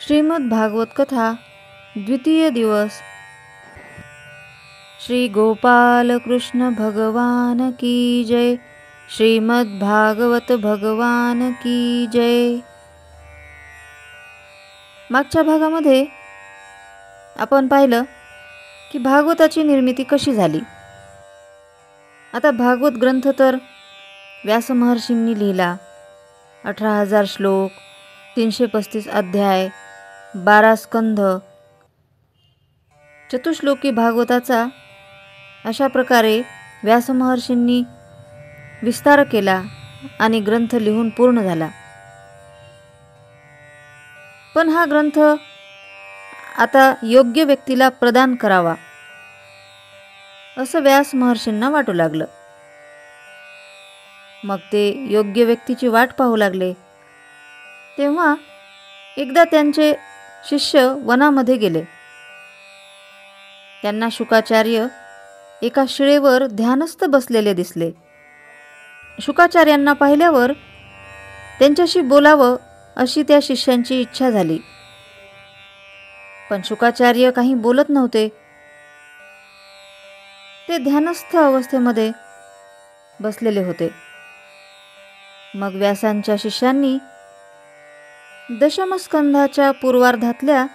श्रीमद् भागवत कथा द्वितीय दिवस। श्री गोपाल कृष्ण भगवान की जय। श्रीमद् भागवत भगवान की जय। मागच्या भागामध्ये आपण पाहिलं की भागवताची निर्मिती कशी झाली। आता भागवत ग्रंथ तर व्यास महर्षींनी लिहिला। 18,000 श्लोक, 335 अध्याय, 12 स्कंध, चतुश्लोकी भागवताचा अशा प्रकारे व्यास महर्षींनी विस्तार केला आणि ग्रंथ लिहून पूर्ण झाला। पण हा ग्रंथ आता योग्य व्यक्तीला प्रदान करावा असं व्यास महर्षींना वाटू लागलं। मग ते योग्य व्यक्तीची वाट पाहू लागले। तेव्हा एकदा त्यांचे शिष्य वनामध्ये गेले। त्यांना शुकाचार्य एका शिळेवर ध्यानस्थ बसलेले दिसले। शुकाचार्यांना पाहिल्यावर त्यांच्याशी बोलावं अशी त्या शिष्यांची इच्छा झाली। पण शुकाचार्य काही बोलत नव्हते। ते ध्यानस्थ अवस्थेमध्ये बसलेले होते। मग व्यासांच्या शिष्यांनी दशमस्कंधाच्या पूर्वार्धातल्या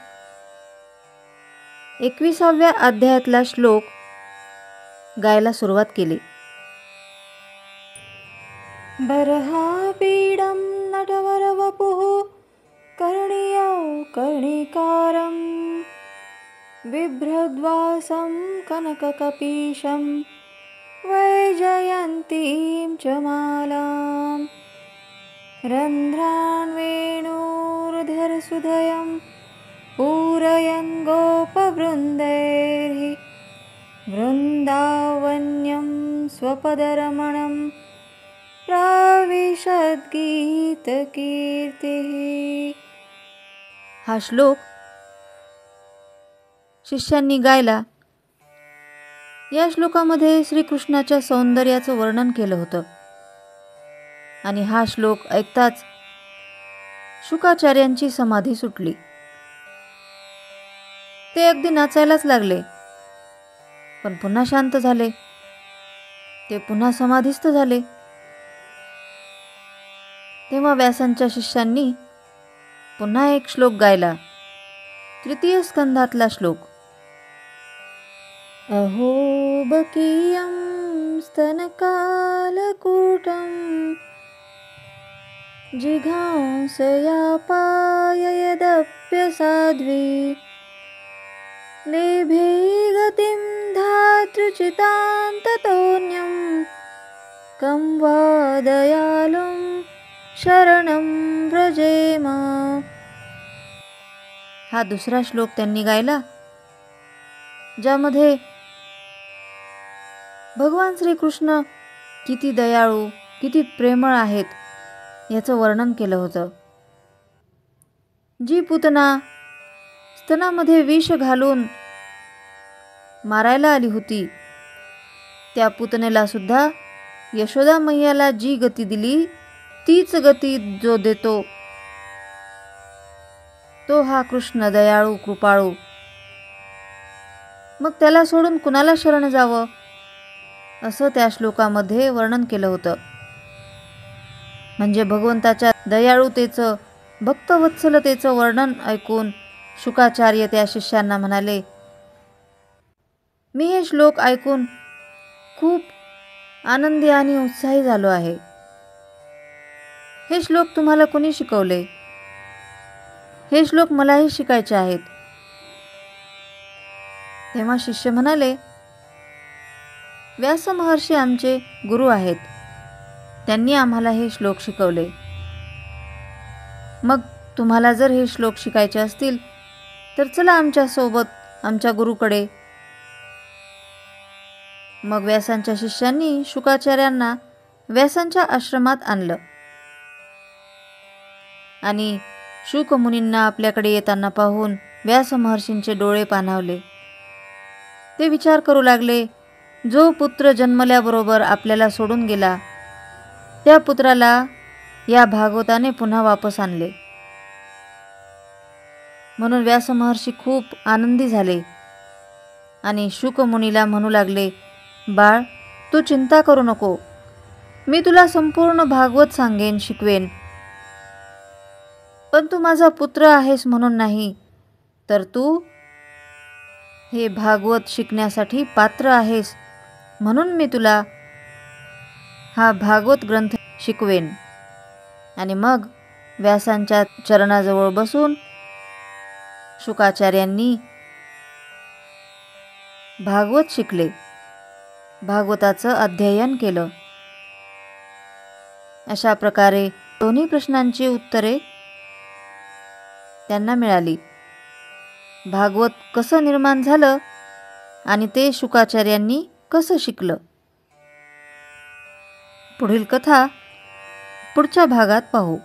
21व्या अध्यायातला श्लोक गायला सुरुवात केली। बर्हापीडं नटवरवपुः कर्णियो कर्णिकारं बिभ्रद्वासं कनककपीशं वैजयन्तीं च मालां रन्ध्रान् वेणुर्धरसुधयं पूरयन् गोपवृन्दैर्हि वृन्दावन्यं स्वपदरमणं प्राविशद्गीतकीर्तिः। हा श्लोक शिष्यांनी गायला। या श्लोकामध्ये श्रीकृष्णाच्या सौंदर्याचं वर्णन केलं होतं आणि हा श्लोक ऐकताच शुकाचार्यांची समाधी सुटली। ते अगदी नाचायलाच लागले, पण पुन्हा शांत झाले। ते पुन्हा समाधीस्थ झाले। तेव्हा व्यासांच्या शिष्यांनी पुन्हा एक श्लोक गायला, 3 स्कंधातला श्लोक। अहो बकीयं स्तनकालकूटं जिघांसयापाययदप्यसाध्वी लेभे गतिं धातृचितां ततोऽन्यं कं वा दयालुं शरणं व्रजेम। हा दुसरा श्लोक त्यांनी गायला, ज्यामध्ये भगवान श्रीकृष्ण किती दयाळू, किती प्रेमळ आहेत याचं वर्णन केलं होतं। जी पूतना स्तनामध्ये विष घालून मारायला आली होती, त्या पूतनेला सुद्धा यशोदा मैयाला जी गती दिली तीच गती जो देतो तो हा कृष्ण दयाळू कृपाळू। मग त्याला सोडून कुणाला शरण जावं असं त्या श्लोकामध्ये वर्णन केलं होतं। म्हणजे भगवंताच्या दयाळूतेचं, भक्तवत्सलतेचं वर्णन ऐकून शुकाचार्य त्या शिष्यांना म्हणाले, मी हे श्लोक ऐकून खूप आनंदी आणि उत्साही झालो आहे। हे श्लोक तुम्हाला कोणी शिकवले? हे श्लोक मलाही शिकायचे आहेत। तेव्हा शिष्य म्हणाले, व्यास महर्षी आमचे गुरु आहेत, त्यांनी आम्हाला हे श्लोक शिकवले। मग तुम्हाला जर हे श्लोक शिकायचे असतील तर चला आमच्या सोबत आमच्या गुरुकडे। मग व्यासांच्या शिष्यांनी शुकाचार्यांना व्यासांच्या आश्रमात आणलं आणि शुक मुनींना आपल्याकडे येताना पाहून व्यास महर्षींचे डोळे पाणावले। ते विचार करू लागले, जो पुत्र जन्मल्याबरोबर आपल्याला सोडून गेला त्या पुत्राला या भागवताने पुन्हा वापस आणले। म्हणून व्यासमहर्षी खूप आनंदी झाले आणि शुकमुनीला म्हणू लागले, बाळ, तू चिंता करू नको. मी तुला संपूर्ण भागवत सांगेन, शिकवेन. पण तू माझा पुत्र आहेस म्हणून नाही, तर तू हे भागवत शिकण्यासाठी पात्र आहेस म्हणून मी तुला हा भागवत ग्रंथ शिकवेन. आणि मग व्यासांच्या चरणाजवळ बसून शुकाचार्यांनी भागवत शिकले, भागवताचं अध्ययन केलं. अशा प्रकारे दोन्ही प्रश्नांची उत्तरे त्यांना मिळाली. भागवत कसं निर्माण झालं आणि ते शुकाचार्यांनी कसं शिकलं. पुढील कथा पुढच्या भागात पाहू.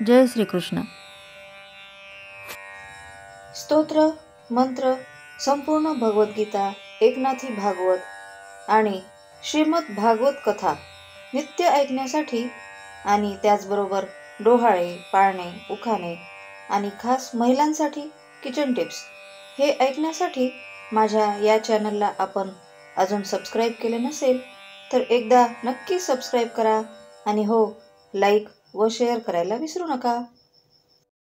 जय श्रीकृष्ण. स्तोत्र, मंत्र, संपूर्ण भगवद्गीता, एकनाथी भागवत आणि श्रीमद भागवत कथा नित्य ऐकण्यासाठी आणि त्याचबरोबर डोहाळे, पाळणे, उखाणे आणि खास महिलांसाठी किचन टिप्स हे ऐकण्यासाठी माझ्या या चॅनलला आपण अजून सबस्क्राईब केले नसेल तर एकदा नक्की सबस्क्राईब करा आणि हो, लाईक व शेअर करायला विसरू नका.